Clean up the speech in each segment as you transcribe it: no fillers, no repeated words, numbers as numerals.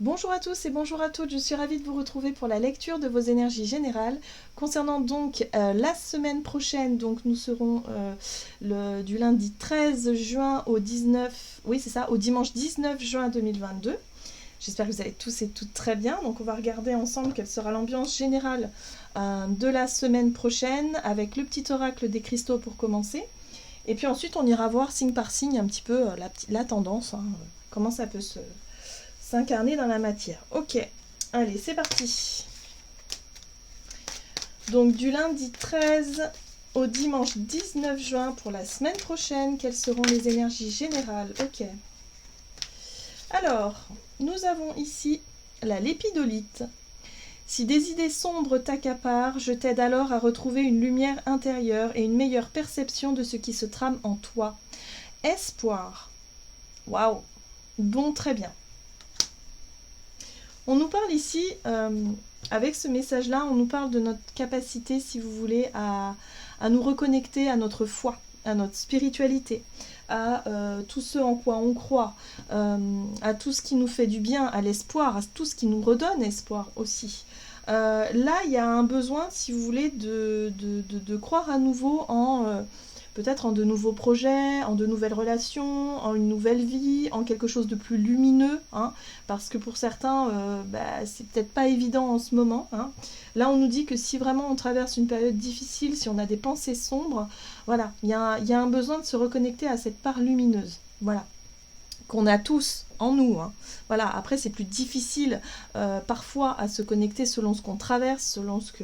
Bonjour à tous et bonjour à toutes, je suis ravie de vous retrouver pour la lecture de vos énergies générales. Concernant donc la semaine prochaine, donc nous serons du lundi 13 juin au 19, oui c'est ça, au dimanche 19 juin 2022. J'espère que vous allez tous et toutes très bien. Donc on va regarder ensemble quelle sera l'ambiance générale de la semaine prochaine avec le petit oracle des cristaux pour commencer. Et puis ensuite on ira voir signe par signe un petit peu la tendance, comment ça peut s'incarner dans la matière. Ok, allez, c'est parti. Donc du lundi 13 au dimanche 19 juin pour la semaine prochaine, quelles seront les énergies générales? Ok. Alors, nous avons ici la lépidolite. Si des idées sombres t'accaparent, je t'aide alors à retrouver une lumière intérieure et une meilleure perception de ce qui se trame en toi. Espoir. Waouh. Bon, très bien. On nous parle ici, avec ce message-là, on nous parle de notre capacité, si vous voulez, à nous reconnecter à notre foi, à notre spiritualité, à tout ce en quoi on croit, à tout ce qui nous fait du bien, à l'espoir, à tout ce qui nous redonne espoir aussi. Là, il y a un besoin, si vous voulez, de croire à nouveau en... peut-être en de nouveaux projets, en de nouvelles relations, en une nouvelle vie, en quelque chose de plus lumineux, parce que pour certains, c'est peut-être pas évident en ce moment. Là, on nous dit que si vraiment on traverse une période difficile, si on a des pensées sombres, voilà, il y a un besoin de se reconnecter à cette part lumineuse, voilà, qu'on a tous en nous. Voilà, après c'est plus difficile parfois à se connecter selon ce qu'on traverse, selon ce que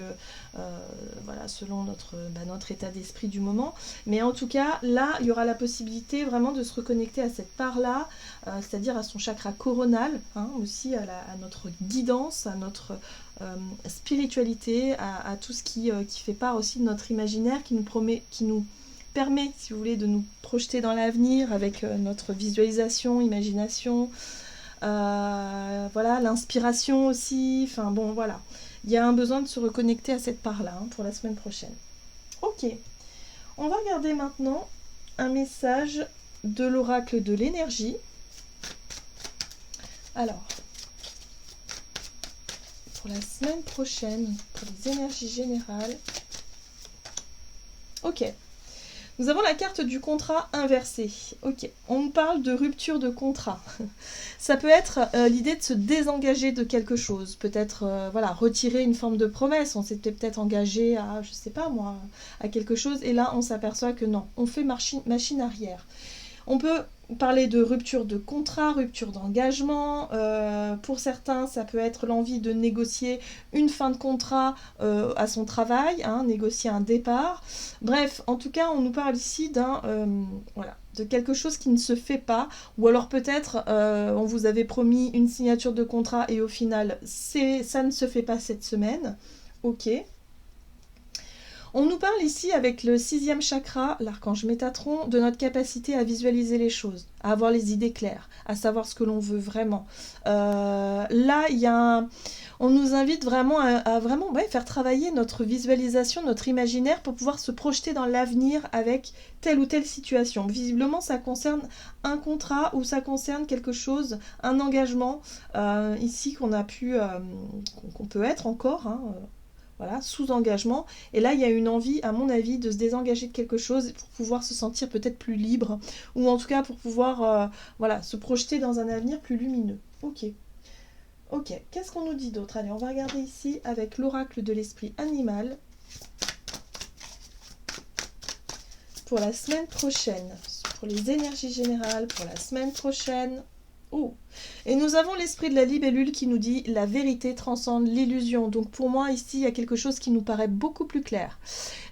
selon notre état d'esprit du moment. Mais en tout cas, là, il y aura la possibilité vraiment de se reconnecter à cette part-là, c'est-à-dire à son chakra coronal, aussi à notre guidance, à notre spiritualité, à tout ce qui fait part aussi de notre imaginaire, qui nous permet, si vous voulez, de nous projeter dans l'avenir avec notre visualisation, imagination, voilà, l'inspiration aussi, enfin bon, voilà. Il y a un besoin de se reconnecter à cette part-là pour la semaine prochaine. Ok, on va regarder maintenant un message de l'oracle de l'énergie. Alors, pour la semaine prochaine, pour les énergies générales. Ok. Nous avons la carte du contrat inversé. Ok, on nous parle de rupture de contrat. Ça peut être l'idée de se désengager de quelque chose. Peut-être retirer une forme de promesse. On s'était peut-être engagé à, je sais pas moi, à quelque chose. Et là, on s'aperçoit que non, on fait machine arrière. On peut parler de rupture de contrat, rupture d'engagement. Pour certains, ça peut être l'envie de négocier une fin de contrat à son travail, négocier un départ. Bref, en tout cas, on nous parle ici de quelque chose qui ne se fait pas, ou alors peut-être on vous avait promis une signature de contrat et au final, ça ne se fait pas cette semaine. Ok. On nous parle ici avec le 6e chakra, l'archange Métatron, de notre capacité à visualiser les choses, à avoir les idées claires, à savoir ce que l'on veut vraiment. Là, on nous invite vraiment à vraiment faire travailler notre visualisation, notre imaginaire pour pouvoir se projeter dans l'avenir avec telle ou telle situation. Visiblement, ça concerne un contrat ou ça concerne quelque chose, un engagement ici qu'on peut être encore. Voilà, sous engagement. Et là, il y a une envie, à mon avis, de se désengager de quelque chose pour pouvoir se sentir peut-être plus libre, ou en tout cas pour pouvoir se projeter dans un avenir plus lumineux. Ok. Ok, qu'est-ce qu'on nous dit d'autre? Allez, on va regarder ici avec l'oracle de l'esprit animal pour la semaine prochaine, pour les énergies générales, pour la semaine prochaine. Oh. Et nous avons l'esprit de la libellule qui nous dit la vérité transcende l'illusion. Donc pour moi ici il y a quelque chose qui nous paraît beaucoup plus clair.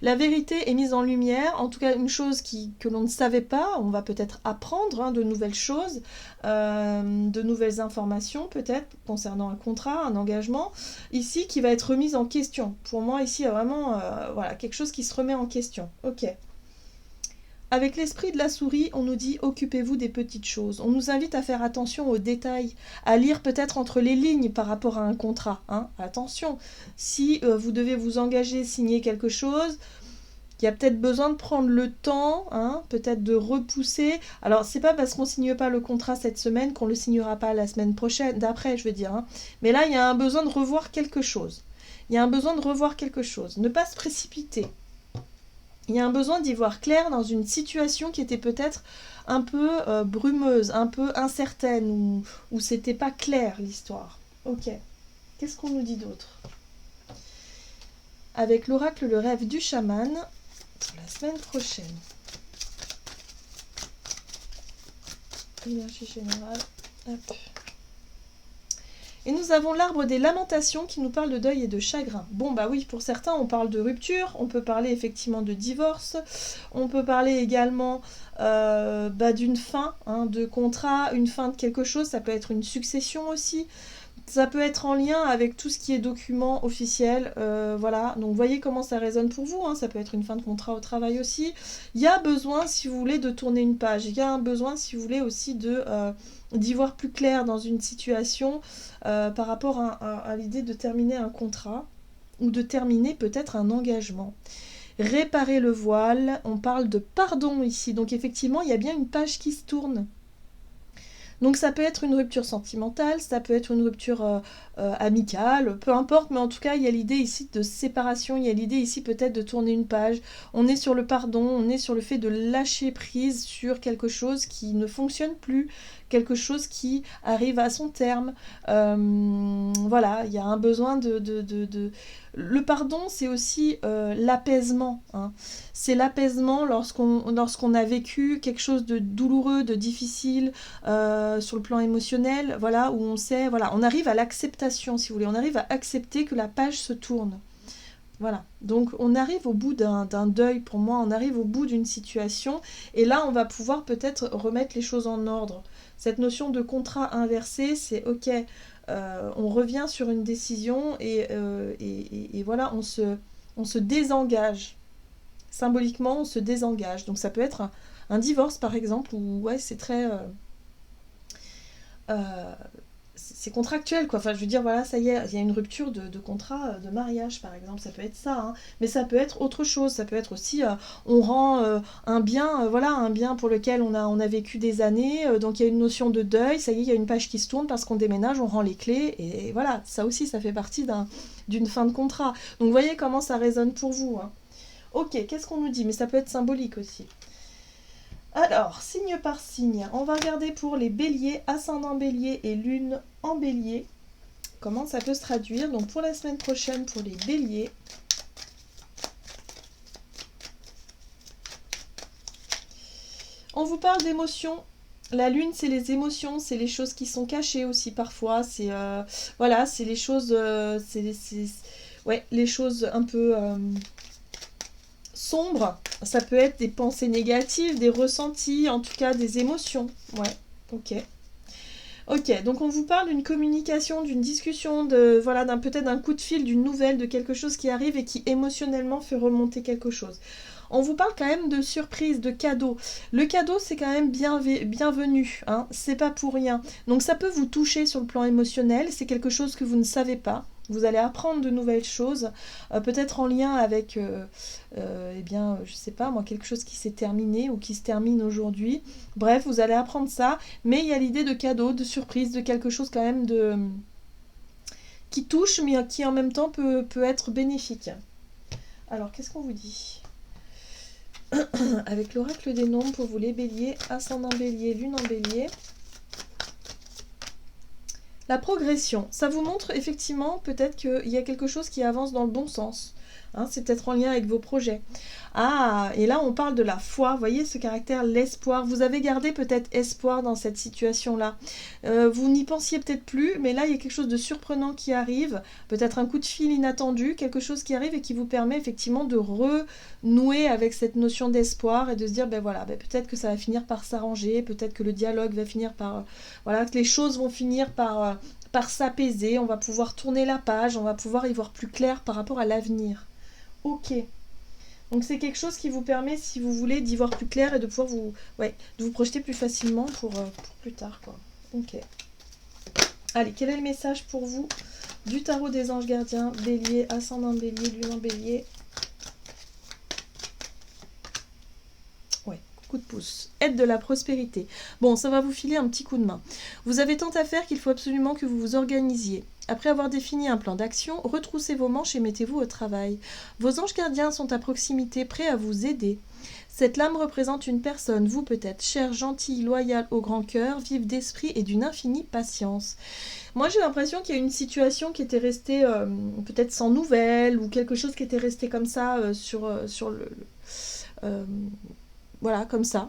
La vérité est mise en lumière, en tout cas une chose que l'on ne savait pas, on va peut-être apprendre de nouvelles choses, de nouvelles informations peut-être concernant un contrat, un engagement, ici qui va être remise en question. Pour moi ici il y a vraiment quelque chose qui se remet en question. Ok. Avec l'esprit de la souris, on nous dit « occupez-vous des petites choses ». On nous invite à faire attention aux détails, à lire peut-être entre les lignes par rapport à un contrat. Attention, si vous devez vous engager, signer quelque chose, Il y a peut-être besoin de prendre le temps, hein, peut-être de repousser. Alors, c'est pas parce qu'on ne signe pas le contrat cette semaine qu'on ne le signera pas la semaine prochaine, d'après, je veux dire. Hein. Mais là, il y a un besoin de revoir quelque chose. Il y a un besoin de revoir quelque chose. Ne pas se précipiter. Il y a un besoin d'y voir clair dans une situation qui était peut-être un peu brumeuse, un peu incertaine, où c'était pas clair l'histoire. Ok. Qu'est-ce qu'on nous dit d'autre? Avec l'oracle Le Rêve du Chaman, pour la semaine prochaine. Énergie générale. Hop. Et nous avons l'arbre des lamentations qui nous parle de deuil et de chagrin. Bon, bah oui, pour certains, on parle de rupture, on peut parler effectivement de divorce, on peut parler également d'une fin hein, de contrat, une fin de quelque chose, ça peut être une succession aussi. Ça peut être en lien avec tout ce qui est document officiel, voilà. Donc voyez comment ça résonne pour vous, hein. Ça peut être une fin de contrat au travail aussi. Il y a besoin, si vous voulez, de tourner une page. Il y a un besoin, si vous voulez, aussi d'y voir plus clair dans une situation par rapport à l'idée de terminer un contrat ou de terminer peut-être un engagement. Réparer le voile, on parle de pardon ici. Donc effectivement, il y a bien une page qui se tourne. Donc ça peut être une rupture sentimentale, ça peut être une rupture amicale, peu importe, mais en tout cas il y a l'idée ici de séparation, il y a l'idée ici peut-être de tourner une page. On est sur le pardon, on est sur le fait de lâcher prise sur quelque chose qui ne fonctionne plus, quelque chose qui arrive à son terme. Voilà, il y a un besoin de... Le pardon, c'est aussi l'apaisement. Hein. C'est l'apaisement lorsqu'on a vécu quelque chose de douloureux, de difficile sur le plan émotionnel, voilà, où on sait, voilà, on arrive à l'acceptation, si vous voulez, on arrive à accepter que la page se tourne. Voilà, donc on arrive au bout d'un deuil, pour moi, on arrive au bout d'une situation, et là on va pouvoir peut-être remettre les choses en ordre. Cette notion de contrat inversé, c'est ok, on revient sur une décision, et voilà, on se désengage. Symboliquement, on se désengage. Donc ça peut être un divorce, par exemple, où ouais, c'est très... c'est contractuel quoi, enfin je veux dire voilà ça y est, il y a une rupture de contrat de mariage par exemple, ça peut être ça, hein. Mais ça peut être autre chose, ça peut être aussi on rend un bien, voilà un bien pour lequel on a vécu des années, donc il y a une notion de deuil, ça y est, il y a une page qui se tourne parce qu'on déménage, on rend les clés, et voilà, ça aussi ça fait partie d'une fin de contrat. Donc vous voyez comment ça résonne pour vous, hein. Ok, qu'est-ce qu'on nous dit? Mais ça peut être symbolique aussi. Alors, signe par signe, on va regarder pour les béliers, ascendant bélier et lune en bélier, comment ça peut se traduire. Donc pour la semaine prochaine, pour les béliers, on vous parle d'émotions. La lune, c'est les émotions, c'est les choses qui sont cachées aussi parfois, c'est voilà, c'est les choses, ouais, les choses un peu... sombre, ça peut être des pensées négatives, des ressentis, en tout cas des émotions. Ouais, ok. Ok, donc on vous parle d'une communication, d'une discussion, voilà, peut-être d'un coup de fil, d'une nouvelle, de quelque chose qui arrive et qui émotionnellement fait remonter quelque chose. On vous parle quand même de surprise, de cadeau. Le cadeau, c'est quand même bienvenu, hein, c'est pas pour rien. Donc ça peut vous toucher sur le plan émotionnel, c'est quelque chose que vous ne savez pas. Vous allez apprendre de nouvelles choses, peut-être en lien avec, eh bien, je sais pas moi, quelque chose qui s'est terminé ou qui se termine aujourd'hui. Bref, vous allez apprendre ça, mais il y a l'idée de cadeau, de surprise, de quelque chose quand même qui touche, mais qui en même temps peut être bénéfique. Alors, qu'est-ce qu'on vous dit? Avec l'oracle des nombres pour vous les béliers, ascendant bélier, lune en bélier. La progression, ça vous montre effectivement peut-être qu'il y a quelque chose qui avance dans le bon sens. Hein, c'est peut-être en lien avec vos projets. Ah, et là on parle de la foi, vous voyez ce caractère, l'espoir. Vous avez gardé peut-être espoir dans cette situation-là. Vous n'y pensiez peut-être plus, mais là il y a quelque chose de surprenant qui arrive, peut-être un coup de fil inattendu, quelque chose qui arrive et qui vous permet effectivement de renouer avec cette notion d'espoir et de se dire, ben voilà, ben peut-être que ça va finir par s'arranger, peut-être que le dialogue va finir par... voilà, que les choses vont finir par s'apaiser, on va pouvoir tourner la page, on va pouvoir y voir plus clair par rapport à l'avenir. Ok. Donc c'est quelque chose qui vous permet, si vous voulez, d'y voir plus clair et de pouvoir de vous projeter plus facilement pour plus tard, quoi. Ok. Allez, quel est le message pour vous du tarot des anges gardiens, bélier, ascendant bélier, lune en bélier? coup de pouce. Aide de la prospérité. Bon, ça va vous filer un petit coup de main. Vous avez tant à faire qu'il faut absolument que vous vous organisiez. Après avoir défini un plan d'action, retroussez vos manches et mettez-vous au travail. Vos anges gardiens sont à proximité, prêts à vous aider. Cette lame représente une personne, vous peut-être, chère, gentille, loyale, au grand cœur, vive d'esprit et d'une infinie patience. Moi, j'ai l'impression qu'il y a une situation qui était restée peut-être sans nouvelles ou quelque chose qui était resté comme ça sur euh, voilà, comme ça.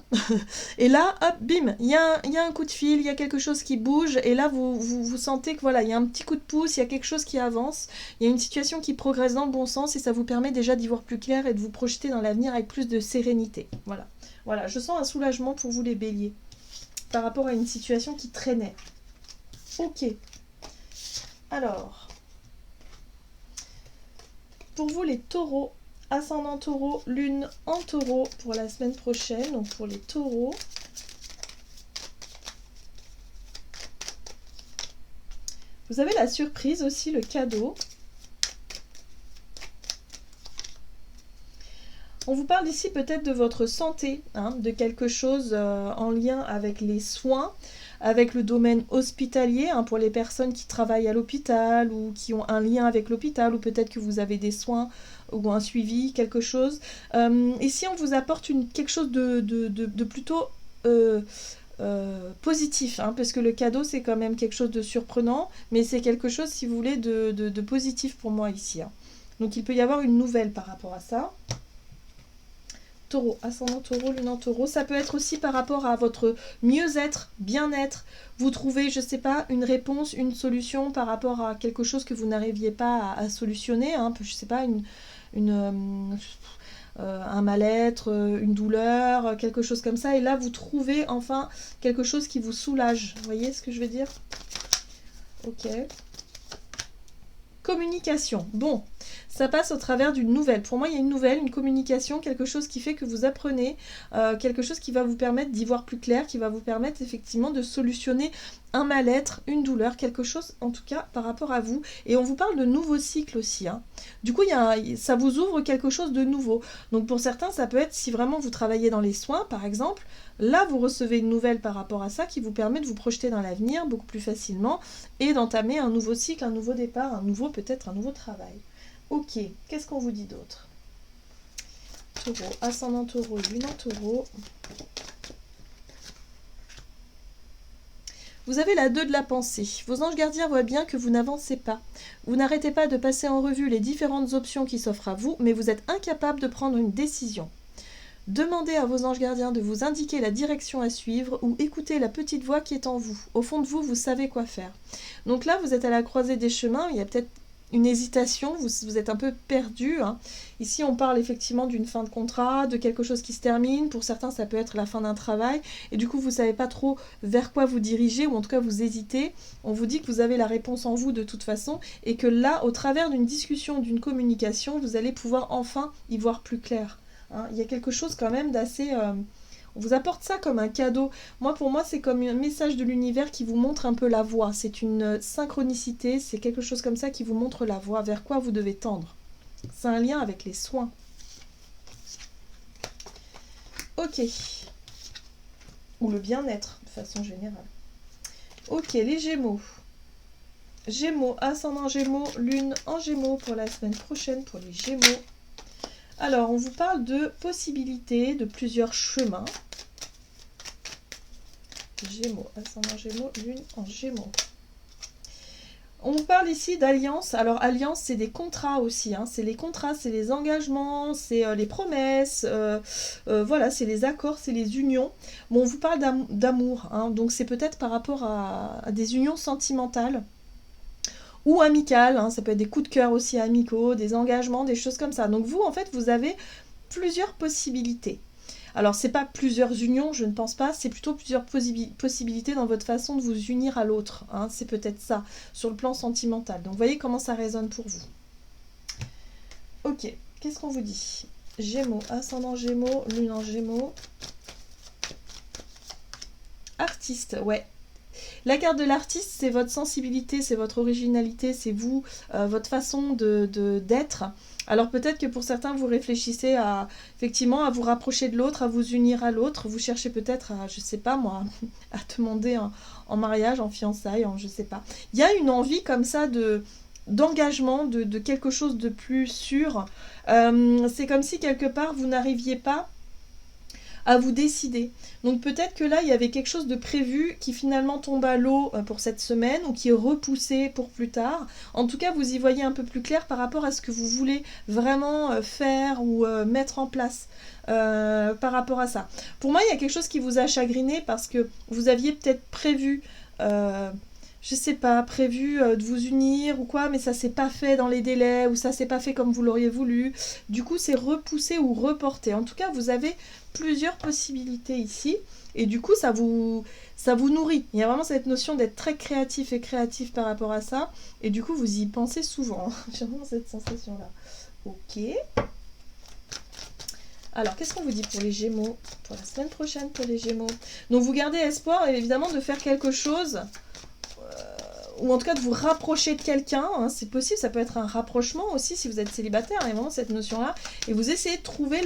Et là, hop, bim, il y a un coup de fil, il y a quelque chose qui bouge, et là, vous sentez que voilà, il y a un petit coup de pouce, il y a quelque chose qui avance, il y a une situation qui progresse dans le bon sens, et ça vous permet déjà d'y voir plus clair et de vous projeter dans l'avenir avec plus de sérénité. Voilà. Voilà, je sens un soulagement pour vous les béliers, par rapport à une situation qui traînait. Ok. Alors, pour vous les taureaux, ascendant taureau, lune en taureau pour la semaine prochaine, donc pour les taureaux. Vous avez la surprise aussi, le cadeau. On vous parle ici peut-être de votre santé, hein, de quelque chose en lien avec les soins, avec le domaine hospitalier, hein, pour les personnes qui travaillent à l'hôpital ou qui ont un lien avec l'hôpital, ou peut-être que vous avez des soins ou un suivi, quelque chose. Ici, on vous apporte quelque chose de plutôt positif, hein, parce que le cadeau, c'est quand même quelque chose de surprenant, mais c'est quelque chose, si vous voulez, de positif pour moi ici. Hein. Donc, il peut y avoir une nouvelle par rapport à ça. Taureau, ascendant taureau, lune en taureau. Ça peut être aussi par rapport à votre mieux-être, bien-être. Vous trouvez, je ne sais pas, une réponse, une solution par rapport à quelque chose que vous n'arriviez pas à solutionner. Hein. Je ne sais pas, un mal-être, une douleur, quelque chose comme ça. Et là, vous trouvez enfin quelque chose qui vous soulage. Vous voyez ce que je veux dire? Ok. Communication. Bon, ça passe au travers d'une nouvelle. Pour moi, il y a une nouvelle, une communication, quelque chose qui fait que vous apprenez, quelque chose qui va vous permettre d'y voir plus clair, qui va vous permettre effectivement de solutionner un mal-être, une douleur, quelque chose en tout cas par rapport à vous. Et on vous parle de nouveaux cycles aussi. Hein. Du coup, ça vous ouvre quelque chose de nouveau. Donc pour certains, ça peut être si vraiment vous travaillez dans les soins, par exemple, là vous recevez une nouvelle par rapport à ça qui vous permet de vous projeter dans l'avenir beaucoup plus facilement et d'entamer un nouveau cycle, un nouveau départ, peut-être un nouveau travail. Ok, qu'est-ce qu'on vous dit d'autre? Taureau, ascendant taureau, lune en taureau. Vous avez la 2 de la pensée. Vos anges gardiens voient bien que vous n'avancez pas. Vous n'arrêtez pas de passer en revue les différentes options qui s'offrent à vous, mais vous êtes incapable de prendre une décision. Demandez à vos anges gardiens de vous indiquer la direction à suivre ou écoutez la petite voix qui est en vous. Au fond de vous, vous savez quoi faire. Donc là, vous êtes à la croisée des chemins, il y a peut-être une hésitation, vous êtes un peu perdu. Hein. Ici, on parle effectivement d'une fin de contrat, de quelque chose qui se termine. Pour certains, ça peut être la fin d'un travail. Et du coup, vous ne savez pas trop vers quoi vous dirigez, ou en tout cas, vous hésitez. On vous dit que vous avez la réponse en vous de toute façon, et que là, au travers d'une discussion, d'une communication, vous allez pouvoir enfin y voir plus clair. Hein. Il y a quelque chose quand même d'assez... On vous apporte ça comme un cadeau. Pour moi, c'est comme un message de l'univers qui vous montre un peu la voie. C'est une synchronicité, c'est quelque chose comme ça qui vous montre la voie, vers quoi vous devez tendre. C'est un lien avec les soins. Ok. Ou le bien-être, de façon générale. Ok, les Gémeaux. Gémeaux, ascendant Gémeaux, lune en Gémeaux pour la semaine prochaine pour les Gémeaux. Alors, on vous parle de possibilités, de plusieurs chemins. Gémeaux, ascendant Gémeaux, lune en Gémeaux. On vous parle ici d'alliance. Alors, alliance, c'est des contrats aussi. Hein. C'est les contrats, c'est les engagements, c'est les promesses. Voilà, c'est les accords, c'est les unions. Bon, on vous parle d'amour. Hein. Donc, c'est peut-être par rapport à des unions sentimentales. Ou amicales, hein, ça peut être des coups de cœur aussi amicaux, des engagements, des choses comme ça. Donc vous, en fait, vous avez plusieurs possibilités. Alors, c'est pas plusieurs unions, je ne pense pas, c'est plutôt plusieurs possibilités dans votre façon de vous unir à l'autre. Hein, c'est peut-être ça, sur le plan sentimental. Donc, vous voyez comment ça résonne pour vous. Ok, qu'est-ce qu'on vous dit? Gémeaux, ascendant Gémeaux, lune en Gémeaux. Artiste, ouais. La carte de l'artiste, c'est votre sensibilité, c'est votre originalité, c'est vous, votre façon d'être. Alors peut-être que pour certains, vous réfléchissez à effectivement à vous rapprocher de l'autre, à vous unir à l'autre. Vous cherchez peut-être à, je sais pas moi, à demander en mariage, en fiançailles, je sais pas. Il y a une envie comme ça d'engagement, de quelque chose de plus sûr. C'est comme si quelque part vous n'arriviez pas à vous décider. Donc peut-être que là, il y avait quelque chose de prévu qui finalement tombe à l'eau pour cette semaine ou qui est repoussé pour plus tard. En tout cas, vous y voyez un peu plus clair par rapport à ce que vous voulez vraiment faire ou mettre en place par rapport à ça. Pour moi, il y a quelque chose qui vous a chagriné parce que vous aviez peut-être prévu... je sais pas, prévu de vous unir ou quoi, mais ça s'est pas fait dans les délais ou ça s'est pas fait comme vous l'auriez voulu. Du coup, c'est repoussé ou reporté. En tout cas, vous avez plusieurs possibilités ici et du coup, ça vous nourrit. Il y a vraiment cette notion d'être très créatif et créatif par rapport à ça et du coup, vous y pensez souvent. J'ai vraiment cette sensation-là. Ok. Alors, qu'est-ce qu'on vous dit pour les Gémeaux? Pour la semaine prochaine, pour les Gémeaux. Donc, vous gardez espoir, évidemment, de faire quelque chose ou en tout cas de vous rapprocher de quelqu'un, hein, c'est possible, ça peut être un rapprochement aussi si vous êtes célibataire, il y a vraiment cette notion-là, et vous essayez de trouver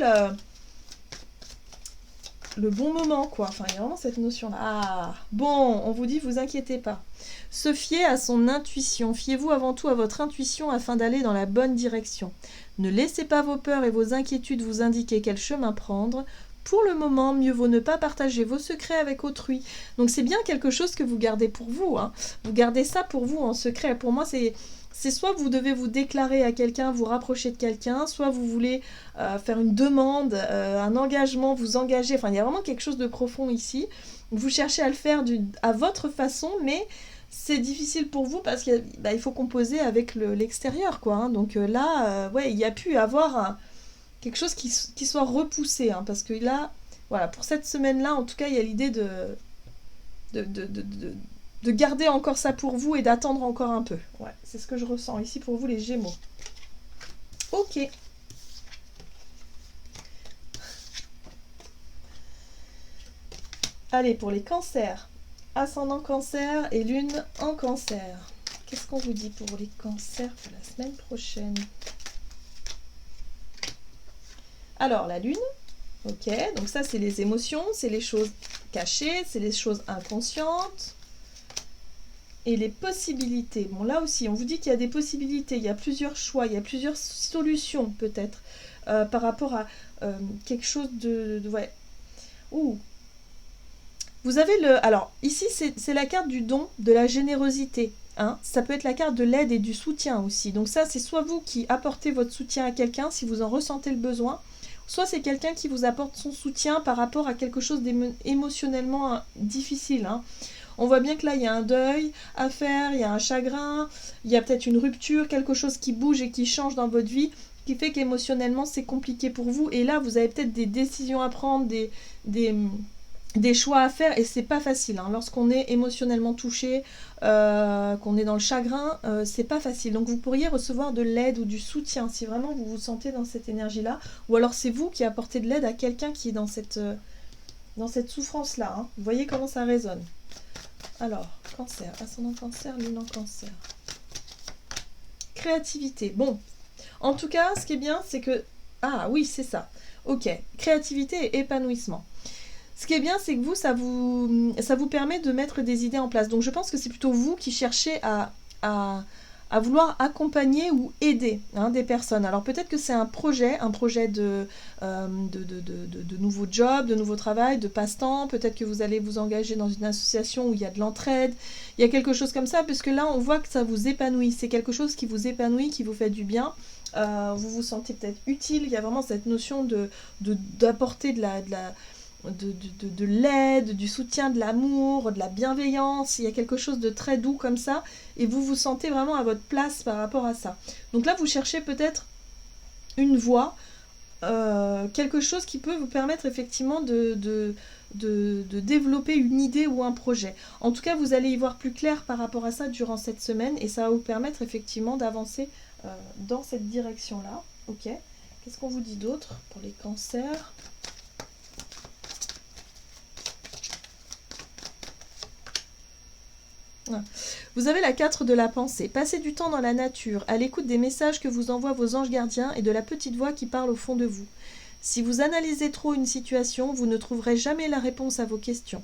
le bon moment, quoi, enfin il y a vraiment cette notion-là. Ah, bon, on vous dit, vous inquiétez pas. Se fier à son intuition, fiez-vous avant tout à votre intuition afin d'aller dans la bonne direction. Ne laissez pas vos peurs et vos inquiétudes vous indiquer quel chemin prendre. Pour le moment, mieux vaut ne pas partager vos secrets avec autrui. Donc c'est bien quelque chose que vous gardez pour vous. Hein. Vous gardez ça pour vous en secret. Pour moi, c'est soit vous devez vous déclarer à quelqu'un, vous rapprocher de quelqu'un, soit vous voulez faire une demande, un engagement, vous engager. Enfin, il y a vraiment quelque chose de profond ici. Vous cherchez à le faire à votre façon, mais c'est difficile pour vous parce qu'il faut composer avec l'extérieur, quoi. Hein. Donc là, ouais, il y a pu avoir quelque chose qui soit repoussé, hein, parce que là, voilà, pour cette semaine-là, en tout cas, il y a l'idée de garder encore ça pour vous et d'attendre encore un peu. Ouais, c'est ce que je ressens ici pour vous, les Gémeaux. Ok. Allez, pour les cancers. Ascendant cancer et lune en cancer. Qu'est-ce qu'on vous dit pour les cancers pour la semaine prochaine? Alors, la lune, ok, donc ça c'est les émotions, c'est les choses cachées, c'est les choses inconscientes. Et les possibilités, bon là aussi, on vous dit qu'il y a des possibilités, il y a plusieurs choix, il y a plusieurs solutions peut-être, par rapport à quelque chose ouais. Ouh. Vous avez alors ici c'est la carte du don, de la générosité. Hein. Ça peut être la carte de l'aide et du soutien aussi. Donc ça c'est soit vous qui apportez votre soutien à quelqu'un si vous en ressentez le besoin, soit c'est quelqu'un qui vous apporte son soutien par rapport à quelque chose d'émotionnellement difficile. Hein. On voit bien que là, il y a un deuil à faire, il y a un chagrin, il y a peut-être une rupture, quelque chose qui bouge et qui change dans votre vie, qui fait qu'émotionnellement, c'est compliqué pour vous. Et là, vous avez peut-être des décisions à prendre, des choix à faire, et c'est pas facile. Hein. Lorsqu'on est émotionnellement touché, qu'on est dans le chagrin, c'est pas facile. Donc vous pourriez recevoir de l'aide ou du soutien si vraiment vous vous sentez dans cette énergie-là. Ou alors c'est vous qui apportez de l'aide à quelqu'un qui est dans cette souffrance-là. Hein. Vous voyez comment ça résonne. Alors, cancer, ascendant cancer, lune en cancer. Créativité. Bon, en tout cas, ce qui est bien, c'est que... Ah oui, c'est ça. Ok, créativité et épanouissement. Ce qui est bien, c'est que vous, ça vous permet de mettre des idées en place. Donc je pense que c'est plutôt vous qui cherchez à vouloir accompagner ou aider des personnes. Alors peut-être que c'est un projet de nouveaux jobs, de nouveaux travail, de passe-temps. Peut-être que vous allez vous engager dans une association où il y a de l'entraide. Il y a quelque chose comme ça, puisque là, on voit que ça vous épanouit. C'est quelque chose qui vous épanouit, qui vous fait du bien. Vous vous sentez peut-être utile. Il y a vraiment cette notion d'apporter de l'aide, du soutien, de l'amour, de la bienveillance. Il y a quelque chose de très doux comme ça. Et vous vous sentez vraiment à votre place par rapport à ça. Donc là, vous cherchez peut-être une voie, quelque chose qui peut vous permettre effectivement de développer une idée ou un projet. En tout cas, vous allez y voir plus clair par rapport à ça durant cette semaine et ça va vous permettre effectivement d'avancer dans cette direction-là. Ok. Qu'est-ce qu'on vous dit d'autre pour les cancers ? Vous avez la 4 de la pensée. Passez du temps dans la nature, à l'écoute des messages que vous envoient vos anges gardiens et de la petite voix qui parle au fond de vous. Si vous analysez trop une situation, vous ne trouverez jamais la réponse à vos questions.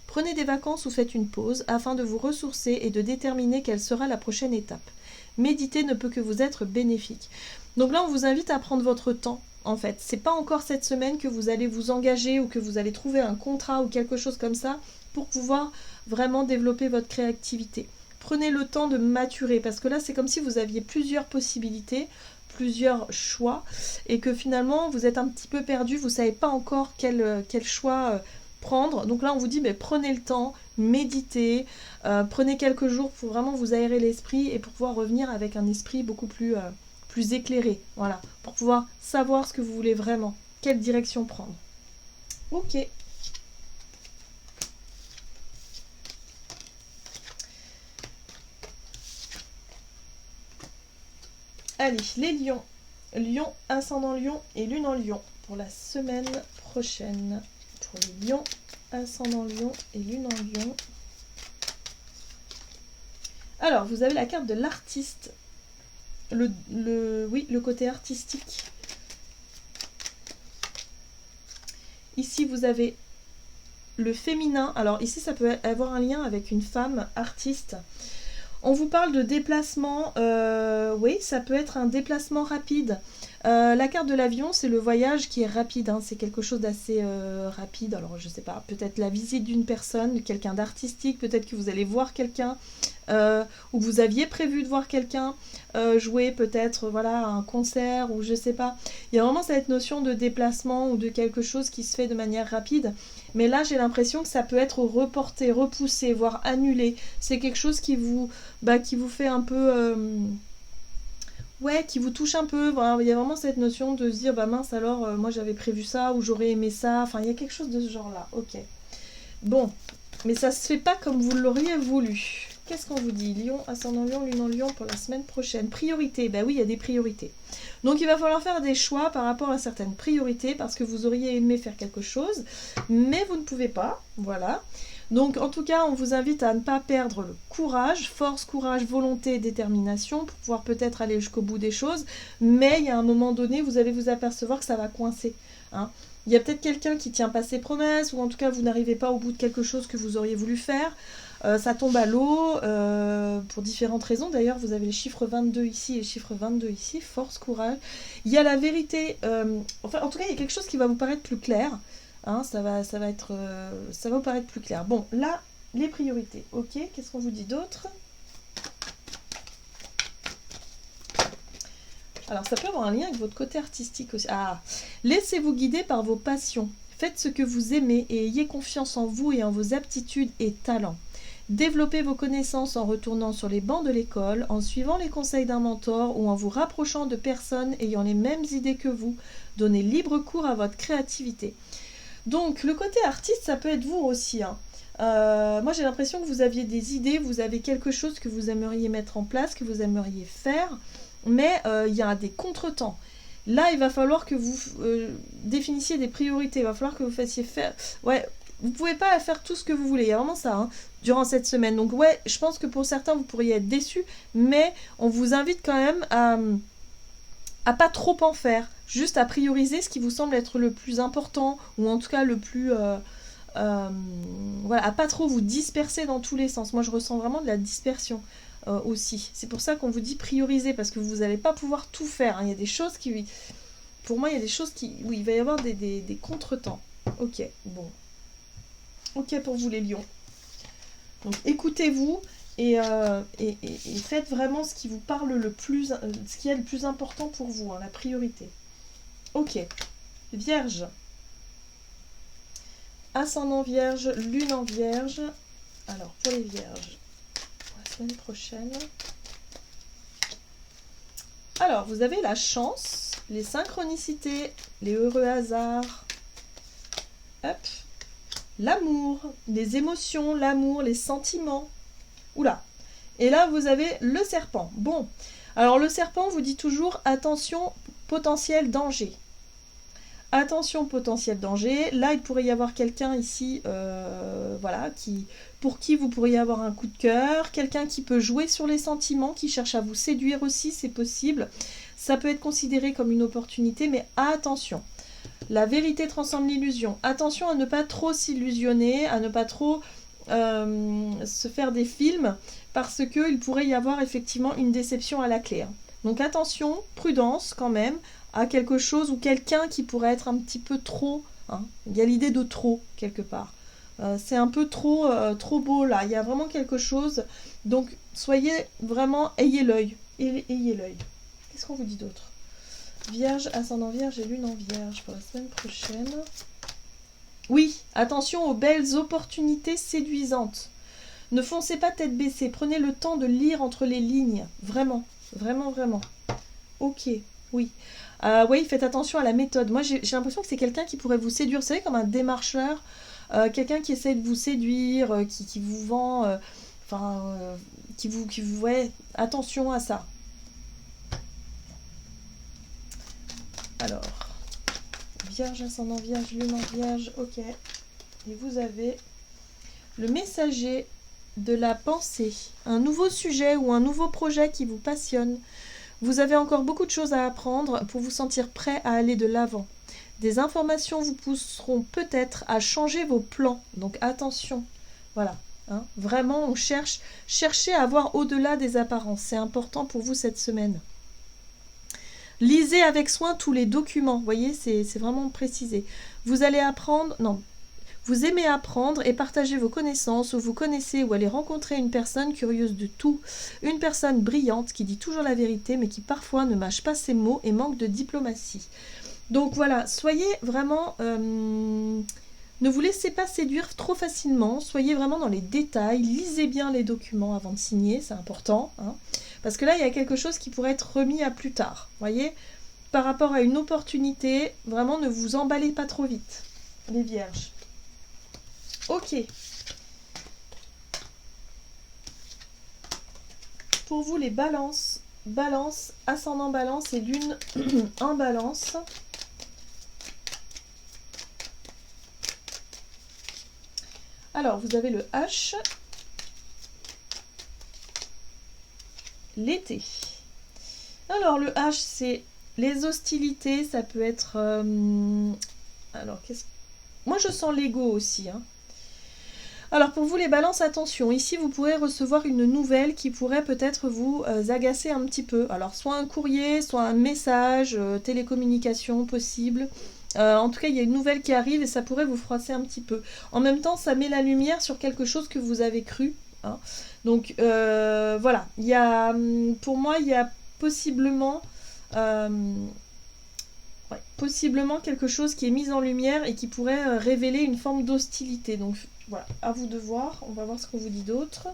Prenez des vacances ou faites une pause afin de vous ressourcer et de déterminer quelle sera la prochaine étape. Méditer ne peut que vous être bénéfique. Donc là, on vous invite à prendre votre temps. En fait, c'est pas encore cette semaine que vous allez vous engager ou que vous allez trouver un contrat ou quelque chose comme ça pour pouvoir vraiment développer votre créativité. Prenez le temps de maturer parce que là, c'est comme si vous aviez plusieurs possibilités, plusieurs choix et que finalement, vous êtes un petit peu perdu, vous savez pas encore quel choix prendre. Donc là, on vous dit, mais prenez le temps, méditez, prenez quelques jours pour vraiment vous aérer l'esprit et pour pouvoir revenir avec un esprit beaucoup plus éclairé, voilà, pour pouvoir savoir ce que vous voulez vraiment, quelle direction prendre. Ok. Allez, les lions. Lion, ascendant lion et lune en lion pour la semaine prochaine. Pour les lions, ascendant lion et lune en lion. Alors, vous avez la carte de l'artiste. Oui, le côté artistique. Ici, vous avez le féminin. Alors, ici, ça peut avoir un lien avec une femme artiste. On vous parle de déplacement. Oui, ça peut être un déplacement rapide. La carte de l'avion, c'est le voyage qui est rapide. Hein, c'est quelque chose d'assez rapide. Alors, je sais pas, peut-être la visite d'une personne, quelqu'un d'artistique. Peut-être que vous allez voir quelqu'un. Ou vous aviez prévu de voir quelqu'un jouer peut-être voilà un concert ou je sais pas. Il y a vraiment cette notion de déplacement ou de quelque chose qui se fait de manière rapide. Mais là j'ai l'impression que ça peut être reporté, repoussé, voire annulé. C'est quelque chose qui vous fait un peu... ouais, qui vous touche un peu. Voilà, il y a vraiment cette notion de se dire bah mince alors moi j'avais prévu ça ou j'aurais aimé ça. Enfin il y a quelque chose de ce genre là. Ok. Bon, mais ça se fait pas comme vous l'auriez voulu. Qu'est-ce qu'on vous dit? Lion, ascendant lion, lune en lion pour la semaine prochaine. Priorité, ben oui, il y a des priorités. Donc il va falloir faire des choix par rapport à certaines priorités parce que vous auriez aimé faire quelque chose, mais vous ne pouvez pas, voilà. Donc en tout cas, on vous invite à ne pas perdre le courage, force, courage, volonté, détermination pour pouvoir peut-être aller jusqu'au bout des choses, mais il y a un moment donné, vous allez vous apercevoir que ça va coincer, hein. Il y a peut-être quelqu'un qui tient pas ses promesses, ou en tout cas vous n'arrivez pas au bout de quelque chose que vous auriez voulu faire. Ça tombe à l'eau pour différentes raisons. D'ailleurs, vous avez le chiffre 22 ici et le chiffre 22 ici. Force, courage. Il y a la vérité. Enfin, en tout cas, il y a quelque chose qui va vous paraître plus clair. Hein, ça va vous paraître plus clair. Bon, là, les priorités. Ok, qu'est-ce qu'on vous dit d'autre? Alors, ça peut avoir un lien avec votre côté artistique aussi. Ah, laissez-vous guider par vos passions. Faites ce que vous aimez et ayez confiance en vous et en vos aptitudes et talents. Développez vos connaissances en retournant sur les bancs de l'école, en suivant les conseils d'un mentor ou en vous rapprochant de personnes ayant les mêmes idées que vous. Donnez libre cours à votre créativité. Donc, le côté artiste, ça peut être vous aussi, hein. Moi, j'ai l'impression que vous aviez des idées, vous avez quelque chose que vous aimeriez mettre en place, que vous aimeriez faire, mais il y a des contretemps. Là, il va falloir que vous définissiez des priorités. Il va falloir que vous fassiez faire... Ouais, vous ne pouvez pas faire tout ce que vous voulez. Il y a vraiment ça, hein, durant cette semaine. Donc ouais, je pense que pour certains, vous pourriez être déçus. Mais on vous invite quand même à pas trop en faire. Juste à prioriser ce qui vous semble être le plus important. Ou en tout cas le plus... voilà, à pas trop vous disperser dans tous les sens. Moi, je ressens vraiment de la dispersion. Aussi. C'est pour ça qu'on vous dit prioriser, parce que vous n'allez pas pouvoir tout faire, hein. Il y a des choses qui... Pour moi, il y a des choses où il va y avoir des contretemps. Ok, bon. Ok pour vous les lions. Donc écoutez-vous et faites vraiment ce qui vous parle le plus, ce qui est le plus important pour vous, hein, la priorité. Ok. Vierge. Ascendant vierge, lune en vierge. Alors, pour les vierges, la semaine prochaine. Alors, vous avez la chance, les synchronicités, les heureux hasards. Hop. L'amour, les émotions, l'amour, les sentiments. Oula. Et là, vous avez le serpent. Bon. Alors, le serpent vous dit toujours, attention, potentiel danger. Attention, potentiel danger. Là, il pourrait y avoir quelqu'un ici, voilà, pour qui vous pourriez avoir un coup de cœur. Quelqu'un qui peut jouer sur les sentiments, qui cherche à vous séduire aussi, c'est possible. Ça peut être considéré comme une opportunité, mais attention. La vérité transcende l'illusion. Attention à ne pas trop s'illusionner, à ne pas trop se faire des films, parce qu'il pourrait y avoir effectivement une déception à la clé. Donc attention, prudence quand même, à quelque chose ou quelqu'un qui pourrait être un petit peu trop. Il y a l'idée de trop, quelque part. C'est un peu trop, trop beau là. Il y a vraiment quelque chose. Donc soyez vraiment, ayez l'œil. Ayez l'œil. Qu'est-ce qu'on vous dit d'autre? Vierge, ascendant Vierge et lune en Vierge pour la semaine prochaine. Oui, attention aux belles opportunités séduisantes. Ne foncez pas tête baissée. Prenez le temps de lire entre les lignes. Vraiment, vraiment, vraiment. Ok, oui. Oui, faites attention à la méthode. Moi, j'ai l'impression que c'est quelqu'un qui pourrait vous séduire. Vous savez, comme un démarcheur. Quelqu'un qui essaie de vous séduire, qui vous vend... qui vous... Ouais, attention à ça. Alors, Vierge, ascendant Vierge, lune en Vierge, ok. Et vous avez le messager de la pensée, un nouveau sujet ou un nouveau projet qui vous passionne. Vous avez encore beaucoup de choses à apprendre pour vous sentir prêt à aller de l'avant. Des informations vous pousseront peut-être à changer vos plans, donc attention. Voilà, vraiment on cherchez à voir au-delà des apparences, c'est important pour vous cette semaine. Lisez avec soin tous les documents, vous voyez, c'est vraiment précisé. Vous allez apprendre, non, vous aimez apprendre et partager vos connaissances, ou vous connaissez ou allez rencontrer une personne curieuse de tout, une personne brillante qui dit toujours la vérité mais qui parfois ne mâche pas ses mots et manque de diplomatie. Donc voilà, soyez vraiment... ne vous laissez pas séduire trop facilement, soyez vraiment dans les détails, lisez bien les documents avant de signer, c'est important, parce que là, il y a quelque chose qui pourrait être remis à plus tard, voyez, par rapport à une opportunité, vraiment ne vous emballez pas trop vite, les vierges. Ok. Pour vous, les balances, balance, ascendant balance et lune en balance. Alors, vous avez le H, l'été. Alors, le H, c'est les hostilités, ça peut être... alors, moi, je sens l'ego aussi. Alors, pour vous, les balances, attention. Ici, vous pourrez recevoir une nouvelle qui pourrait peut-être vous agacer un petit peu. Alors, soit un courrier, soit un message, télécommunication possible. En tout cas, il y a une nouvelle qui arrive et ça pourrait vous froisser un petit peu. En même temps, ça met la lumière sur quelque chose que vous avez cru. Donc, voilà. Pour moi, il y a possiblement... possiblement quelque chose qui est mis en lumière et qui pourrait révéler une forme d'hostilité. Donc, voilà, à vous de voir. On va voir ce qu'on vous dit d'autre.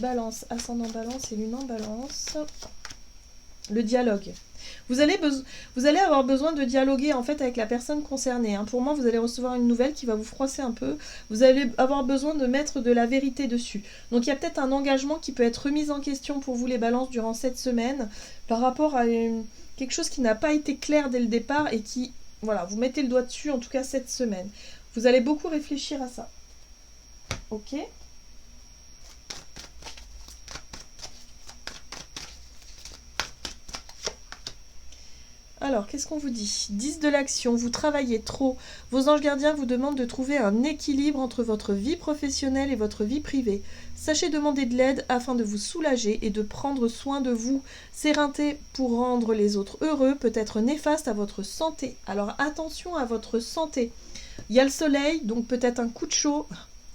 Balance, ascendant balance et lune en balance. Le dialogue. Vous allez avoir besoin de dialoguer en fait avec la personne concernée. Pour moi, vous allez recevoir une nouvelle qui va vous froisser un peu. Vous allez avoir besoin de mettre de la vérité dessus. Donc il y a peut-être un engagement qui peut être remis en question pour vous les balances durant cette semaine par rapport à quelque chose qui n'a pas été clair dès le départ et qui, voilà, vous mettez le doigt dessus en tout cas cette semaine. Vous allez beaucoup réfléchir à ça. Ok ? Alors, qu'est-ce qu'on vous dit? 10 de l'action, vous travaillez trop. Vos anges gardiens vous demandent de trouver un équilibre entre votre vie professionnelle et votre vie privée. Sachez demander de l'aide afin de vous soulager et de prendre soin de vous. S'éreinter pour rendre les autres heureux peut être néfaste à votre santé. Alors, attention à votre santé. Il y a le soleil, donc peut-être un coup de chaud.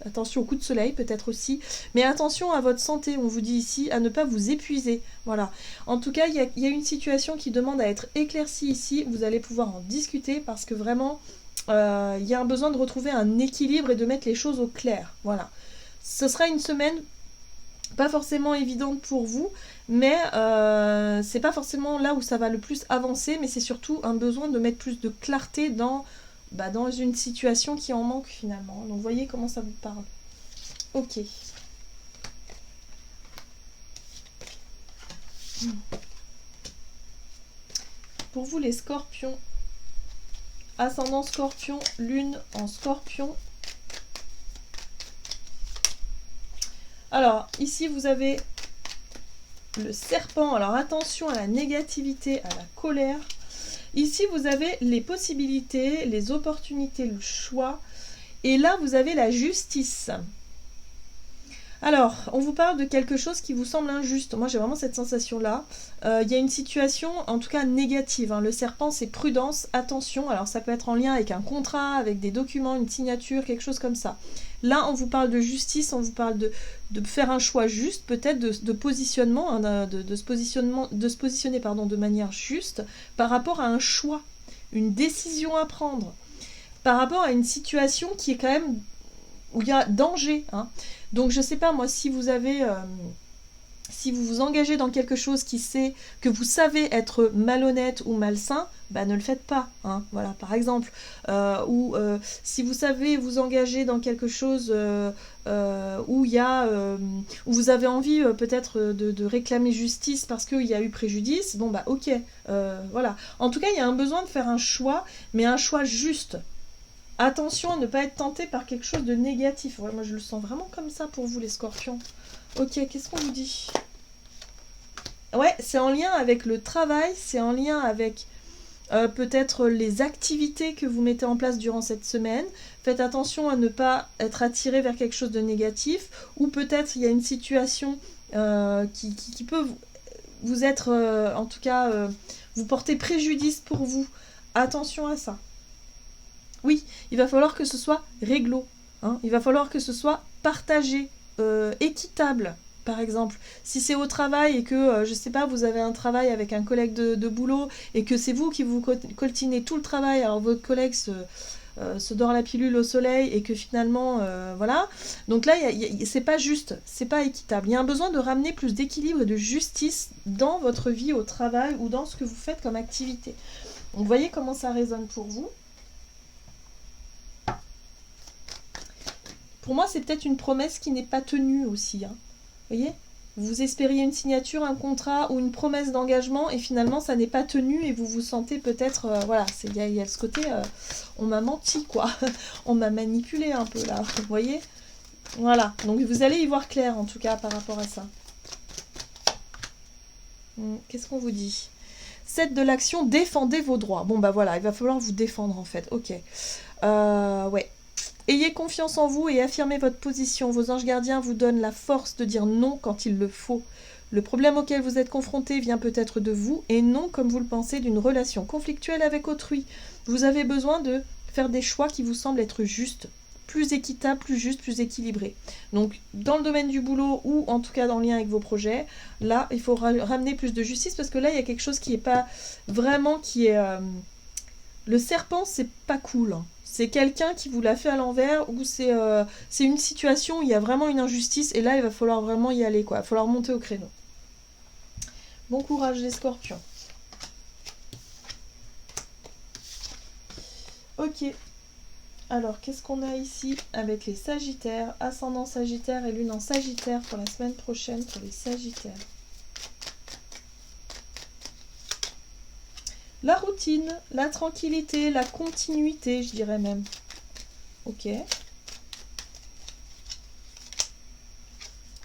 Attention au coup de soleil peut-être aussi, mais attention à votre santé, on vous dit ici, à ne pas vous épuiser. Voilà. En tout cas, il y a une situation qui demande à être éclaircie ici, vous allez pouvoir en discuter parce que vraiment, il y a un besoin de retrouver un équilibre et de mettre les choses au clair. Voilà. Ce sera une semaine pas forcément évidente pour vous, mais c'est pas forcément là où ça va le plus avancer, mais c'est surtout un besoin de mettre plus de clarté dans une situation qui en manque finalement. Donc voyez comment ça vous parle. Ok. Pour vous les scorpions, ascendant Scorpion, Lune en Scorpion. Alors, ici, vous avez le serpent. Alors, attention à la négativité, à la colère. Ici, vous avez les possibilités, les opportunités, le choix. Et là, vous avez la justice. Alors, on vous parle de quelque chose qui vous semble injuste. Moi, j'ai vraiment cette sensation-là. Il y a une situation, en tout cas négative. Hein. Le serpent, c'est prudence, attention. Alors, ça peut être en lien avec un contrat, avec des documents, une signature, quelque chose comme ça. Là, on vous parle de justice, on vous parle de faire un choix juste, peut-être de positionnement, hein, de se positionner de manière juste par rapport à un choix, une décision à prendre, par rapport à une situation qui est quand même où il y a danger. Hein. Donc, je sais pas, moi, si vous avez... si vous vous engagez dans quelque chose que vous savez être malhonnête ou malsain, bah ne le faites pas. Hein, voilà, par exemple. Ou si vous savez vous engager dans quelque chose où il y a, où vous avez envie peut-être de réclamer justice parce qu'il y a eu préjudice, bon bah ok. Voilà. En tout cas, il y a un besoin de faire un choix, mais un choix juste. Attention à ne pas être tenté par quelque chose de négatif. Ouais, moi, je le sens vraiment comme ça pour vous, les scorpions. Ok, qu'est-ce qu'on vous dit? Ouais, c'est en lien avec le travail, c'est en lien avec peut-être les activités que vous mettez en place durant cette semaine. Faites attention à ne pas être attiré vers quelque chose de négatif. Ou peut-être il y a une situation qui peut vous être, en tout cas, vous porter préjudice pour vous. Attention à ça. Oui, il va falloir que ce soit réglo. Hein. Il va falloir que ce soit partagé, équitable, par exemple. Si c'est au travail et que, je sais pas, vous avez un travail avec un collègue de boulot et que c'est vous qui vous coltinez tout le travail, alors votre collègue se dort la pilule au soleil et que finalement, voilà. Donc là, c'est pas juste, c'est pas équitable. Il y a un besoin de ramener plus d'équilibre et de justice dans votre vie au travail ou dans ce que vous faites comme activité. Donc, vous voyez comment ça résonne pour vous. Pour moi, c'est peut-être une promesse qui n'est pas tenue aussi. Hein. Vous voyez? Vous espériez une signature, un contrat ou une promesse d'engagement et finalement, ça n'est pas tenu et vous vous sentez peut-être... voilà, il y a ce côté... on m'a menti, quoi. On m'a manipulé un peu, là. Vous voyez? Voilà. Donc, vous allez y voir clair, en tout cas, par rapport à ça. Qu'est-ce qu'on vous dit? 7 de l'action, défendez vos droits. Bon, bah voilà, il va falloir vous défendre, en fait. Ok. Ouais. Ayez confiance en vous et affirmez votre position. Vos anges gardiens vous donnent la force de dire non quand il le faut. Le problème auquel vous êtes confronté vient peut-être de vous et non, comme vous le pensez, d'une relation conflictuelle avec autrui. Vous avez besoin de faire des choix qui vous semblent être justes, plus équitables, plus justes, plus équilibrés. Donc, dans le domaine du boulot ou en tout cas dans le lien avec vos projets, là, il faut ramener plus de justice parce que là, il y a quelque chose qui n'est pas vraiment qui est... Le serpent, c'est pas cool. Hein. C'est quelqu'un qui vous l'a fait à l'envers ou c'est une situation où il y a vraiment une injustice et là, il va falloir vraiment y aller, quoi. Il va falloir monter au créneau. Bon courage les scorpions. Ok. Alors, qu'est-ce qu'on a ici avec les sagittaires? Ascendant sagittaire et lune en sagittaire pour la semaine prochaine pour les sagittaires. La routine, la tranquillité, la continuité, je dirais même. Ok.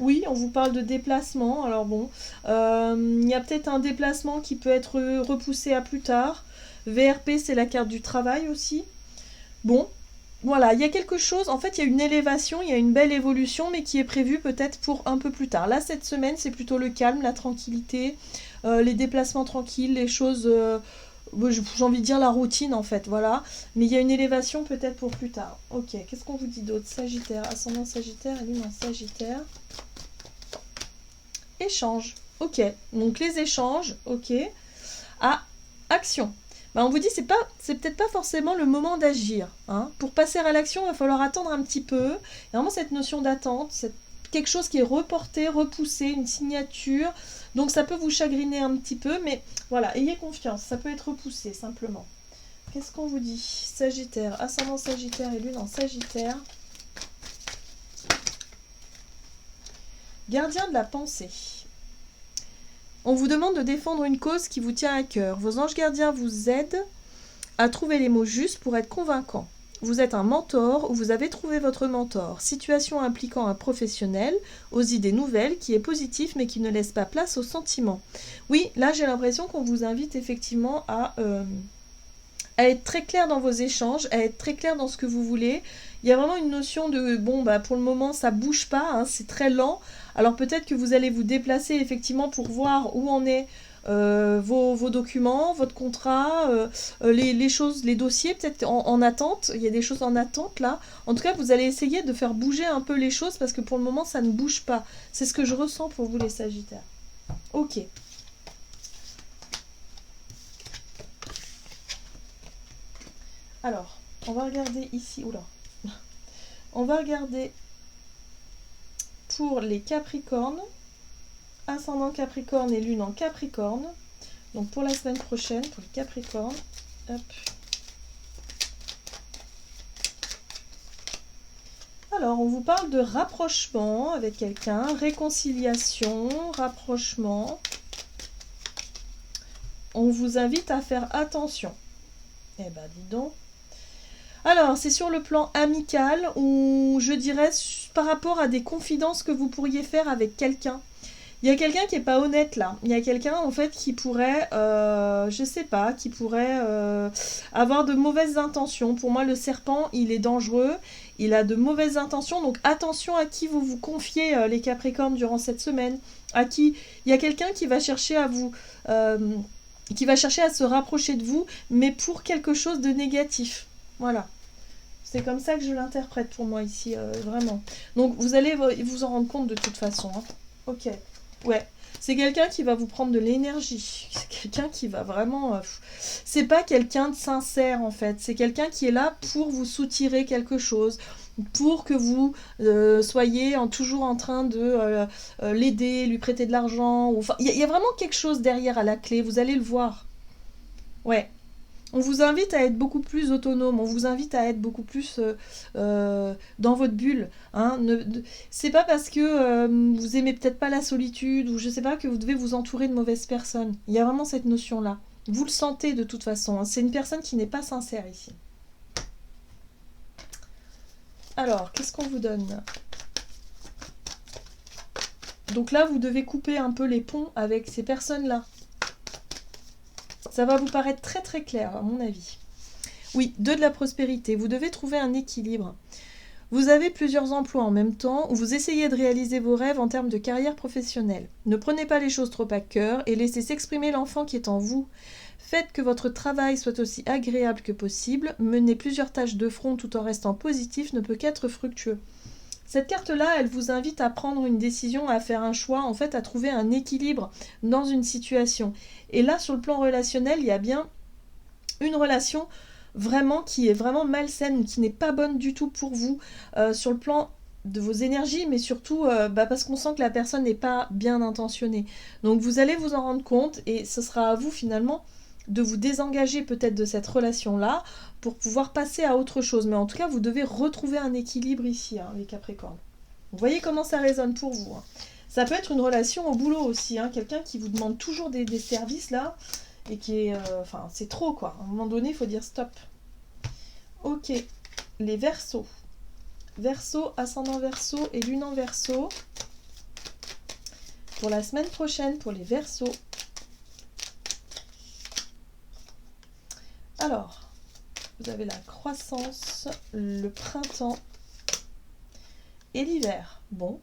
Oui, on vous parle de déplacement. Alors bon, il y a peut-être un déplacement qui peut être repoussé à plus tard. VRP, c'est la carte du travail aussi. Bon, voilà, il y a quelque chose. En fait, il y a une élévation, il y a une belle évolution, mais qui est prévue peut-être pour un peu plus tard. Là, cette semaine, c'est plutôt le calme, la tranquillité, les déplacements tranquilles, les choses... j'ai envie de dire la routine en fait, voilà. Mais il y a une élévation peut-être pour plus tard. Ok, qu'est-ce qu'on vous dit d'autre? Sagittaire, ascendant Sagittaire et lune en Sagittaire. Échange. Ok, donc les échanges, ok. Ah, action. Bah, on vous dit c'est peut-être pas forcément le moment d'agir. Hein. Pour passer à l'action, il va falloir attendre un petit peu. Il y a vraiment cette notion d'attente, quelque chose qui est reporté, repoussé, une signature. Donc ça peut vous chagriner un petit peu, mais voilà, ayez confiance, ça peut être repoussé simplement. Qu'est-ce qu'on vous dit? Sagittaire, ascendant Sagittaire et lune en Sagittaire. Gardien de la pensée. On vous demande de défendre une cause qui vous tient à cœur. Vos anges gardiens vous aident à trouver les mots justes pour être convaincant. Vous êtes un mentor ou vous avez trouvé votre mentor. Situation impliquant un professionnel aux idées nouvelles qui est positif mais qui ne laisse pas place aux sentiments. Oui, là j'ai l'impression qu'on vous invite effectivement à être très clair dans vos échanges, à être très clair dans ce que vous voulez. Il y a vraiment une notion de, bon, bah, pour le moment, ça bouge pas, hein, c'est très lent. Alors peut-être que vous allez vous déplacer effectivement pour voir où en est vos documents, votre contrat, les choses, les dossiers, peut-être en attente. Il y a des choses en attente là. En tout cas, vous allez essayer de faire bouger un peu les choses parce que pour le moment, ça ne bouge pas. C'est ce que je ressens pour vous les Sagittaires. Ok. Alors, on va regarder ici. Oula. On va regarder pour les Capricornes. Ascendant Capricorne et Lune en Capricorne. Donc pour la semaine prochaine, pour les Capricornes. Hop. Alors, on vous parle de rapprochement avec quelqu'un, réconciliation, rapprochement. On vous invite à faire attention. Eh ben, dis donc. Alors, c'est sur le plan amical ou je dirais par rapport à des confidences que vous pourriez faire avec quelqu'un. Il y a quelqu'un qui n'est pas honnête là. Il y a quelqu'un en fait qui pourrait, je sais pas, qui pourrait avoir de mauvaises intentions. Pour moi, le serpent, il est dangereux. Il a de mauvaises intentions. Donc attention à qui vous vous confiez les Capricornes durant cette semaine. À qui il y a quelqu'un qui va chercher à vous, qui va chercher à se rapprocher de vous, mais pour quelque chose de négatif. Voilà. C'est comme ça que je l'interprète pour moi ici, vraiment. Donc vous allez vous en rendre compte de toute façon. Hein. Ok. Ouais. C'est quelqu'un qui va vous prendre de l'énergie. C'est quelqu'un qui va vraiment... c'est pas quelqu'un de sincère en fait. C'est quelqu'un qui est là pour vous soutirer quelque chose. Pour que vous soyez toujours en train de l'aider, lui prêter de l'argent. Enfin, il y a vraiment quelque chose derrière à la clé. Vous allez le voir. Ouais. On vous invite à être beaucoup plus autonome, on vous invite à être beaucoup plus dans votre bulle. Hein. C'est pas parce que vous aimez peut-être pas la solitude ou je sais pas que vous devez vous entourer de mauvaises personnes. Il y a vraiment cette notion-là. Vous le sentez de toute façon. Hein. C'est une personne qui n'est pas sincère ici. Alors, qu'est-ce qu'on vous donne ? Donc là, vous devez couper un peu les ponts avec ces personnes-là. Ça va vous paraître très très clair à mon avis. Oui, 2 de la prospérité. Vous devez trouver un équilibre. Vous avez plusieurs emplois en même temps où vous essayez de réaliser vos rêves en termes de carrière professionnelle. Ne prenez pas les choses trop à cœur et laissez s'exprimer l'enfant qui est en vous. Faites que votre travail soit aussi agréable que possible. Mener plusieurs tâches de front tout en restant positif ne peut qu'être fructueux. Cette carte-là, elle vous invite à prendre une décision, à faire un choix, en fait, à trouver un équilibre dans une situation. Et là, sur le plan relationnel, il y a bien une relation vraiment qui est vraiment malsaine ou qui n'est pas bonne du tout pour vous sur le plan de vos énergies, mais surtout parce qu'on sent que la personne n'est pas bien intentionnée. Donc vous allez vous en rendre compte et ce sera à vous finalement de vous désengager peut-être de cette relation-là pour pouvoir passer à autre chose. Mais en tout cas, vous devez retrouver un équilibre ici, hein, les Capricornes. Vous voyez comment ça résonne pour vous. Hein. Ça peut être une relation au boulot aussi, hein, quelqu'un qui vous demande toujours des services là, et qui est... Enfin, c'est trop quoi. À un moment donné, il faut dire stop. Ok, les Verseaux. Verseau, ascendant Verseau et lune en Verseau. Pour la semaine prochaine, pour les Verseaux. Alors, vous avez la croissance, le printemps et l'hiver. Bon.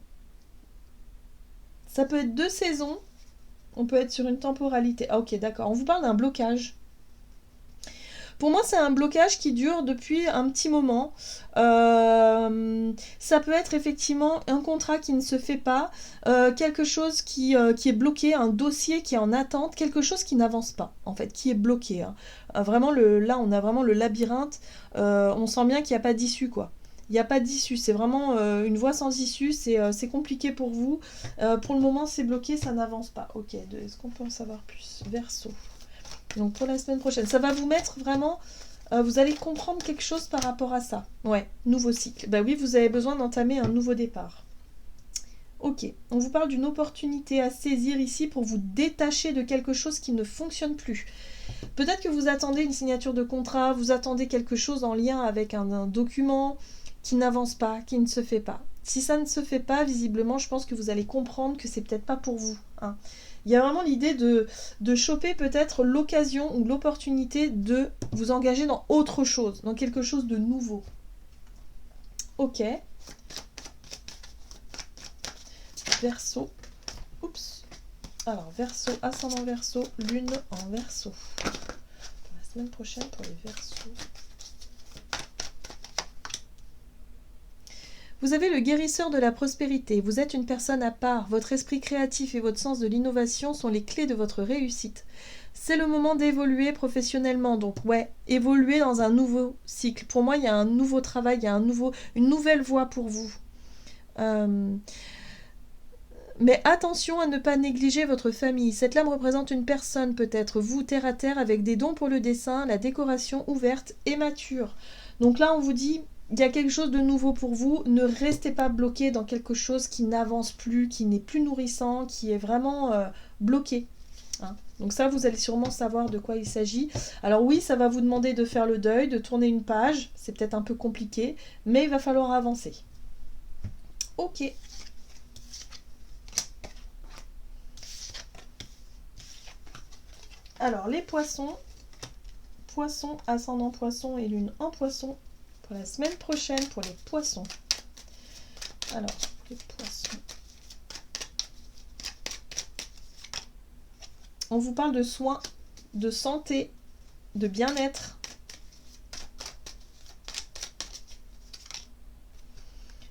Ça peut être 2 saisons. On peut être sur une temporalité. Ah ok, d'accord. On vous parle d'un blocage. Pour moi, c'est un blocage qui dure depuis un petit moment. Ça peut être effectivement un contrat qui ne se fait pas, quelque chose qui est bloqué, un dossier qui est en attente, quelque chose qui n'avance pas, en fait, qui est bloqué. Hein. Vraiment, là, on a vraiment le labyrinthe. On sent bien qu'il n'y a pas d'issue, quoi. Il n'y a pas d'issue, c'est vraiment une voie sans issue, c'est compliqué pour vous. Pour le moment, c'est bloqué, ça n'avance pas. Ok, est-ce qu'on peut en savoir plus ? Verseau. Donc pour la semaine prochaine, ça va vous mettre vraiment... vous allez comprendre quelque chose par rapport à ça. Ouais, nouveau cycle. Bah oui, vous avez besoin d'entamer un nouveau départ. Ok, on vous parle d'une opportunité à saisir ici pour vous détacher de quelque chose qui ne fonctionne plus. Peut-être que vous attendez une signature de contrat, vous attendez quelque chose en lien avec un document qui n'avance pas, qui ne se fait pas. Si ça ne se fait pas, visiblement, je pense que vous allez comprendre que c'est peut-être pas pour vous. Hein. Il y a vraiment l'idée de choper peut-être l'occasion ou l'opportunité de vous engager dans autre chose, dans quelque chose de nouveau. Ok. Verseau. Oups. Alors, Verseau, ascendant Verseau, lune en Verseau. Pour la semaine prochaine, pour les Verseaux. Vous avez le guérisseur de la prospérité. Vous êtes une personne à part. Votre esprit créatif et votre sens de l'innovation sont les clés de votre réussite. C'est le moment d'évoluer professionnellement. Donc, ouais, évoluer dans un nouveau cycle. Pour moi, il y a un nouveau travail, il y a une nouvelle voie pour vous. Mais attention à ne pas négliger votre famille. Cette lame représente une personne, peut-être vous, terre à terre, avec des dons pour le dessin, la décoration ouverte et mature. Donc là, on vous dit, il y a quelque chose de nouveau pour vous. Ne restez pas bloqué dans quelque chose qui n'avance plus, qui n'est plus nourrissant, qui est vraiment bloqué. Hein. Donc ça, vous allez sûrement savoir de quoi il s'agit. Alors oui, ça va vous demander de faire le deuil, de tourner une page. C'est peut-être un peu compliqué, mais il va falloir avancer. Ok. Alors, les poissons, poisson, ascendant poisson et lune en poisson, pour la semaine prochaine, pour les poissons. Alors, les poissons. On vous parle de soins, de santé, de bien-être.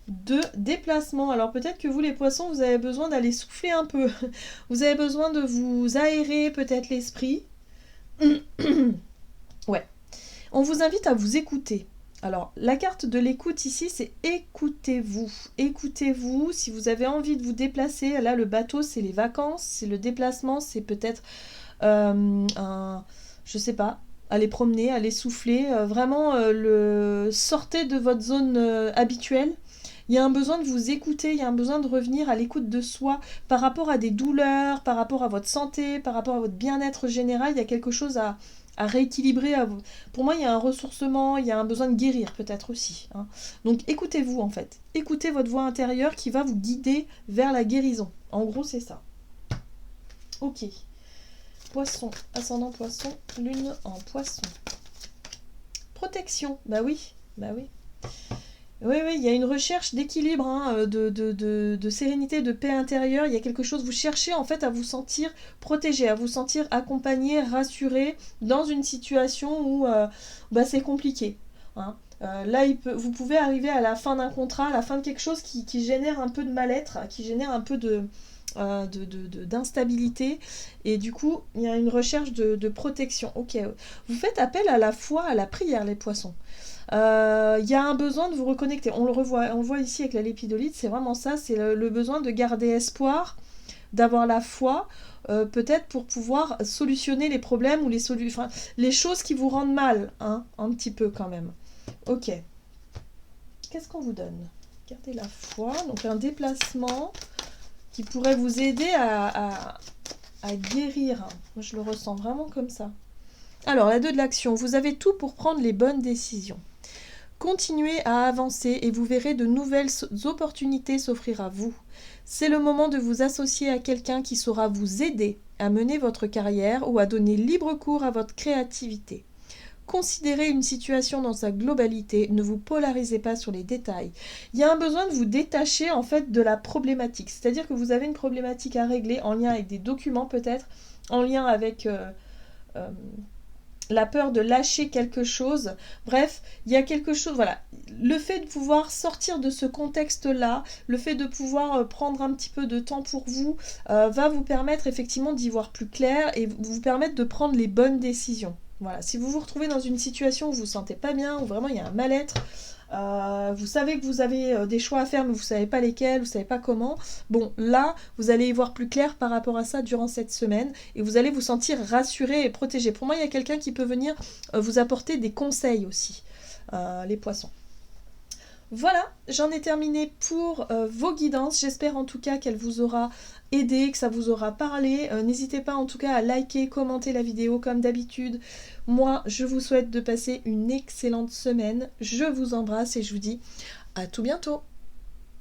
De déplacement. Alors peut-être que vous les poissons, vous avez besoin d'aller souffler un peu. Vous avez besoin de vous aérer peut-être l'esprit. Ouais. On vous invite à vous écouter. Alors la carte de l'écoute ici, c'est écoutez-vous. Écoutez-vous. Si vous avez envie de vous déplacer, là le bateau c'est les vacances, c'est le déplacement, c'est peut-être je sais pas, aller promener, aller souffler. Vraiment sortez de votre zone habituelle. Il y a un besoin de vous écouter, il y a un besoin de revenir à l'écoute de soi par rapport à des douleurs, par rapport à votre santé, par rapport à votre bien-être général. Il y a quelque chose à rééquilibrer. Pour moi, il y a un ressourcement, il y a un besoin de guérir peut-être aussi. Hein. Donc écoutez-vous en fait. Écoutez votre voix intérieure qui va vous guider vers la guérison. En gros, c'est ça. Ok. Poisson, ascendant poisson, lune en poisson. Protection, bah oui, bah oui. Oui, il y a une recherche d'équilibre, hein, de sérénité, de paix intérieure. Il y a quelque chose, vous cherchez en fait à vous sentir protégé, à vous sentir accompagné, rassuré dans une situation où c'est compliqué. Hein. Là, vous pouvez arriver à la fin d'un contrat, à la fin de quelque chose qui génère un peu de mal-être, qui génère un peu d'instabilité, et du coup il y a une recherche de protection. Ok, vous faites appel à la foi, à la prière, les poissons. Il y a un besoin de vous reconnecter. On le voit ici avec la lépidolite, c'est vraiment ça, c'est le besoin de garder espoir, d'avoir la foi, peut-être pour pouvoir solutionner les problèmes ou les choses qui vous rendent mal, hein, un petit peu quand même. Ok. Qu'est-ce qu'on vous donne? Gardez la foi, donc un déplacement qui pourrait vous aider à guérir. Moi, je le ressens vraiment comme ça. Alors, la 2 de l'action. Vous avez tout pour prendre les bonnes décisions. Continuez à avancer et vous verrez de nouvelles opportunités s'offrir à vous. C'est le moment de vous associer à quelqu'un qui saura vous aider à mener votre carrière ou à donner libre cours à votre créativité. Considérez une situation dans sa globalité, ne vous polarisez pas sur les détails. Il y a un besoin de vous détacher en fait de la problématique, c'est-à-dire que vous avez une problématique à régler en lien avec des documents peut-être, en lien avec la peur de lâcher quelque chose. Bref, il y a quelque chose, voilà. Le fait de pouvoir sortir de ce contexte-là, le fait de pouvoir prendre un petit peu de temps pour vous, va vous permettre effectivement d'y voir plus clair et vous permettre de prendre les bonnes décisions. Voilà, si vous vous retrouvez dans une situation où vous ne vous sentez pas bien, où vraiment il y a un mal-être, vous savez que vous avez des choix à faire, mais vous ne savez pas lesquels, vous ne savez pas comment, bon, là, vous allez y voir plus clair par rapport à ça durant cette semaine, et vous allez vous sentir rassuré et protégé. Pour moi, il y a quelqu'un qui peut venir vous apporter des conseils aussi, les poissons. Voilà, j'en ai terminé pour vos guidances. J'espère en tout cas qu'elle vous aura aidé, que ça vous aura parlé. N'hésitez pas en tout cas à liker, commenter la vidéo comme d'habitude. Moi, je vous souhaite de passer une excellente semaine. Je vous embrasse et je vous dis à tout bientôt.